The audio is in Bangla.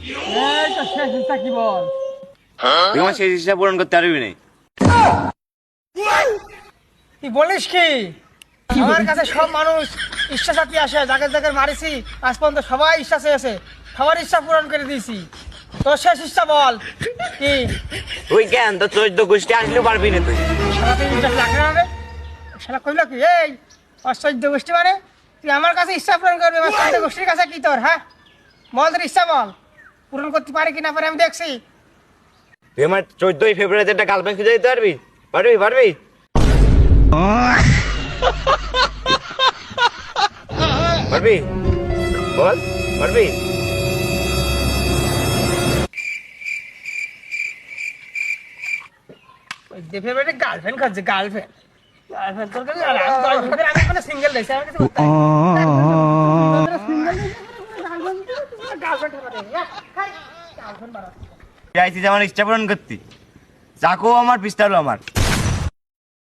এই তো শেষ ইচ্ছা কি বল? তুই আমার সেই ইচ্ছা পূরণ করতে পারবি না। তুই বলিস কি? আমার কাছে সব মানুষ ইচ্ছা সাথী আসে, যাকে যাকে মারিছি আজ পর্যন্ত সবাই ইচ্ছা চেয়েছে, সবার ইচ্ছা পূরণ করে দিয়েছি। তোর শেষ ইচ্ছা বল কি? তুই কেন তো 14 গোষ্ঠী আসলেও পারবি না তুই। সারা তুই ইন্টারেস্ট লাগবে না রে? সারা কইল কি এই অশ্চর্য গোষ্ঠী মানে তুই আমার কাছে ইচ্ছা পূরণ করবি, আমার 14 গোষ্ঠীর কাছে কি তোর? হ্যাঁ বল, তোর ইচ্ছা বল, পূরণ করতে পারি কিনা পারে আমি দেখছি। তুই আমার 14ই ফেব্রুয়ারিতে একটা গার্লফ্রেন্ড খুঁজে দিতে পারবি? পারবি পারবি? পারবি বল, পারবি? ফেভারিট গার্লফ্রেন্ড খাচ্ছে, গার্লফ্রেন্ড গার্লফ্রেন্ড তোর কাছে আমি কোনো সিঙ্গেল রয়েছে, আমার কাছে করতে চাইছি যে আমার ইচ্ছা পূরণ করতি, চাকু আমার পিস্তালও আমার।